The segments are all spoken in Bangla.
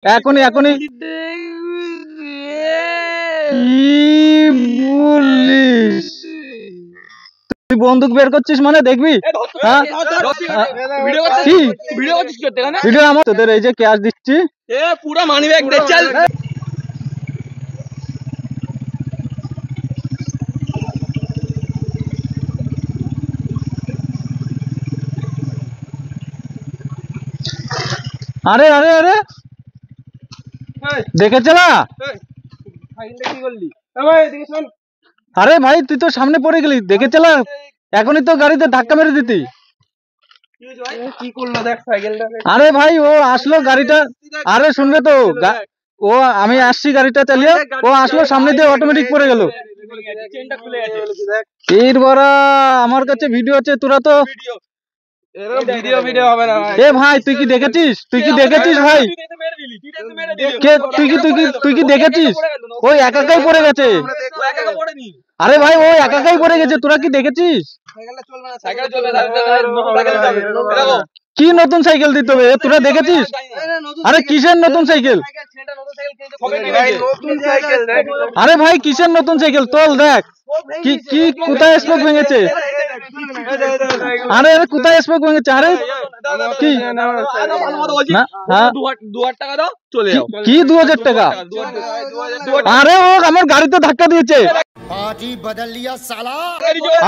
এখনই এখনই কি বলিস? তুই বন্দুক বের করছিস মানে দেখবি? ভিডিও আমার তোদের এই যে ক্যাশ দিচ্ছি পুরো মানি ব্যাগ দে চল। আরে আরে আরে দেখেছে না? আরে ভাই তুই তো সামনে পড়ে গেলি, দেখেছে না? এখনই তো গাড়িতে ধাক্কা মেরে দিতি। আরে ভাই ও আসলো গাড়িটা, আরে শুনবে তো ও আমি আসছি গাড়িটা চালিয়ে, ও আসলো সামনে দিয়ে অটোমেটিক পড়ে গেল। এর বড়া আমার কাছে ভিডিও আছে, তোরা তো এ ভাই তুই কি দেখেছিস? তুই কি দেখেছিস ভাই? তুই কি দেখেছিস? ওই একাই পড়ে গেছে। আরে ভাই ও একাই পড়ে গেছে, তোরা কি দেখেছিস? কি নতুন সাইকেল দিতে হবে? তোরা দেখেছিস? আরে কিসের নতুন সাইকেল? আরে ভাই কিসের নতুন সাইকেল? তোল দেখ কি কি কোথায় স্পোক ভেঙেছে? আরে কোথায় স্পোক ভেঙেছে? আরে কি না হ্যাঁ 2000 টাকা দাও চলে যাও। কি 2000 টাকা? আরে ও আমার গাড়িতে ধাক্কা দিয়েছে।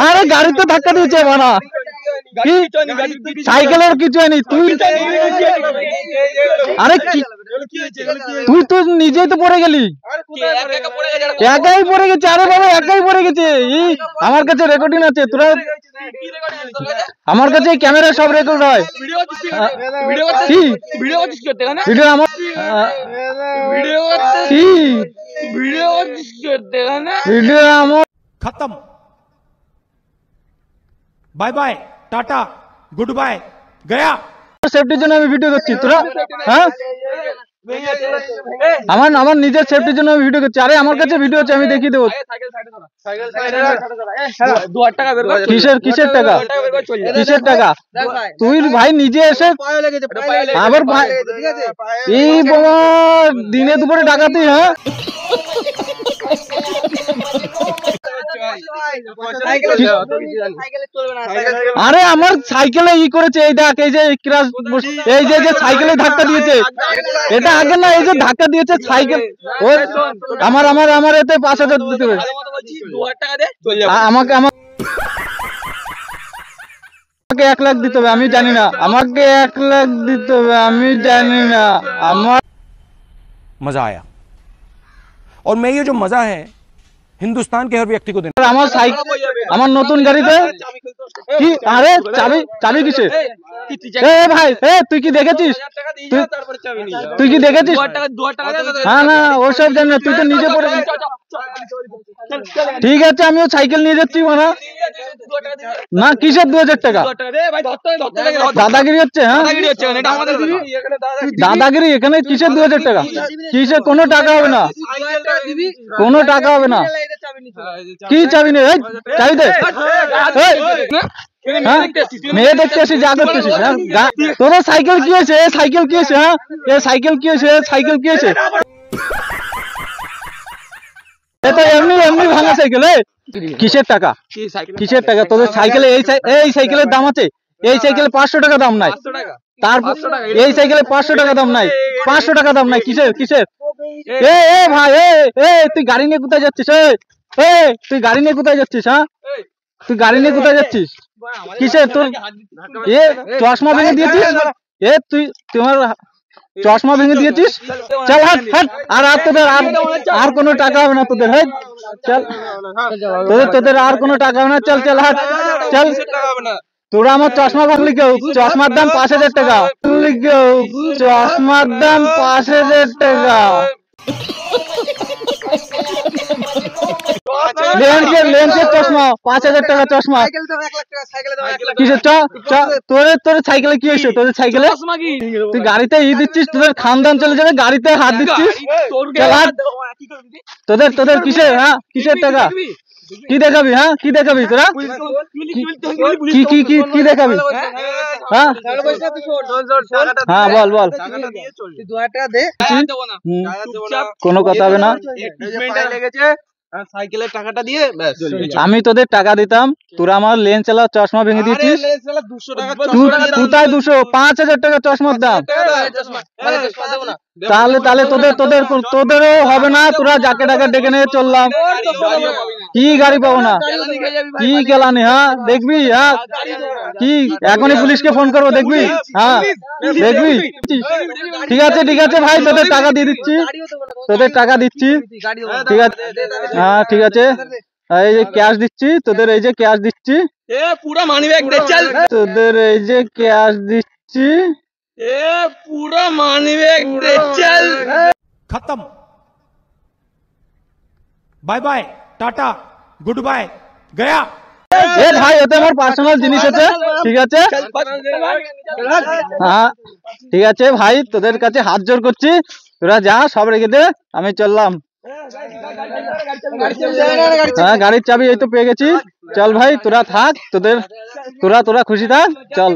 আরে গাড়িতে ধাক্কা দিয়েছে মানা, কি সাইকেলের কিছু হয়নি। তুই আরে তুই তো নিজেই তো পড়ে গেলি, একাই পড়ে গেছে। আরে বাবা একাই পড়ে গেছে। আমার কাছে রেকর্ডিং আছে, তোরা আমার কাছে ক্যামেরা সব রেকর্ড হয়। ভিডিও আমার ভিডিও আমার खत्म, bye bye tata goodbye गया। সেফটির জন্য আমি ভিডিও করছি। তোরা হ্যাঁ আমার নিজের সেফটির জন্য আমি ভিডিও করছি। আরে আমার কাছে ভিডিও আছে, আমি দেখিয়ে দেবো। কিসের কিসের টাকা? কিসের টাকা? তুই ভাই নিজে এসে আবার ভাই এই বাবা দিনে দুপুরে ডাকাতি। হ্যাঁ আরে আমার সাইকেলে ই করেছে, এই দেখ এই যে ক্রাশ, এই যে সাইকেলে ধাক্কা দিয়েছে। এটা আগে না, এই যে ধাক্কা দিয়েছে সাইকেল। ওই আমার আমার আমার এতে 5000 দিতে হবে আমাকে। 1 লাখ দিতে হবে, আমি জানি না। আমাকে 1 লাখ দিতে হবে, আমি জানি না। আমার मजा आया और मैं ये जो मजा है हिंदुस्तान के हर व्यक्ति को देना। আমার সাইকেল আমার নতুন গাড়িতে কি? আরে চাবি চাবি কিসে? এ ভাই এ তুই কি দেখেছিস? তুই কি দেখেছিস? হ্যাঁ না ওসব জানি না, তুই তো নিজে পড়ে। ঠিক আছে আমিও সাইকেল নিয়ে যাচ্ছি মানা। না কিসের 2000 টাকা? দাদাগিরি হচ্ছে। হ্যাঁ দাদাগিরি এখানে কিসের 2000 টাকা? কিসের? কোনো টাকা হবে না, কোনো টাকা হবে না। কি চাবি নেই? চাবি দে। মেয়ে দেখতে আসি, যা করতেছিস। তোর সাইকেল কি হয়েছে? সাইকেল কি হয়েছে? হ্যাঁ এ সাইকেল কি হয়েছে? সাইকেল কি হয়েছে? এটা এমনি এমনি ভাঙা সাইকেল। কিসের টাকা? কিসের টাকা? তোদের সাইকেলে এই সাইকেলের দাম আছে? এই সাইকেলে 500 টাকা দাম নাই। তারপর এই সাইকেলে 500 টাকা দাম নাই, 500 টাকা দাম নাই। কিসের কিসের? এ এ ভাই এ তুই গাড়ি নিয়ে কোথায় যাচ্ছিস? এ তুই গাড়ি নিয়ে কোথায় যাচ্ছিস? হ্যাঁ তুই গাড়ি নিয়ে কোথায় যাচ্ছিস? কিসের তোর? এ চশমা ভেঙে দিয়েছিস? এ তুই তোমার চশমা ভেঙে দিয়েছিস? চল হাট হাট। আর তোদের আর কোনো টাকা হবে না তোদের। হ্যাঁ চল তোদের আর কোনো টাকা হবে না। চল চল হাট চল। তোরা আমার চশমা ভাঙলি কেউ? চশমার দাম 5000 টাকা। চশমার দাম 5000 টাকা। লেন্সের চশমা 5000 টাকা চশমা। কিসের? তোর সাইকেলে কি হয়েছে? তোদের সাইকেলে তুই গাড়িতে ই দিচ্ছিস, তোদের খানদান চলে যাবে। গাড়িতে হাত দিচ্ছিস। তোদের কিসের? হ্যাঁ কিসের টাকা? কি দেখাবি? হ্যাঁ কি দেখাবি তোরা? কি দেখাবি? হ্যাঁ হ্যাঁ বল বল। কোনো কথা হবে না। সাইকেলের টাকাটা দিয়ে আমি তোদের টাকা দিতাম, তোরা আমার লেন চালা চশমা ভেঙে দিয়েছিস। 200 টাকা কোথায় 200? 5000 টাকা চশমার দাম। তাহলে তোদেরও হবে না। তোরা যাকে টাকা ডেকে নিয়ে চললাম। কি গাড়ি পাবো না? কি কেলানি? হ্যাঁ দেখবি? হ্যাঁ কি এখনই পুলিশকে ফোন করবো, দেখবি? হ্যাঁ দেখবি? ঠিক আছে ভাই, তোদের টাকা দিয়ে দিচ্ছি, ঠিক আছে। হ্যাঁ ঠিক আছে, এই যে ক্যাশ দিচ্ছি তোদের, এই যে ক্যাশ দিচ্ছি पूरा मानी बैग दे चल তোদের, এই যে ক্যাশ দিচ্ছি। पूरा मानी बैग दे चल खत्म bye bye tata goodbye गया এ ভাই ওতে আমার পার্সোনাল জিনিস আছে, ঠিক আছে। হ্যাঁ ঠিক আছে ভাই, তোদের কাছে হাত জোর করছি, তোরা যা সব রেখে দে, আমি চললাম। হ্যাঁ গাড়ির চাবি এই তো পেয়ে গেছি। চল ভাই তোরা থাক, তোরা খুশি থাক, চল।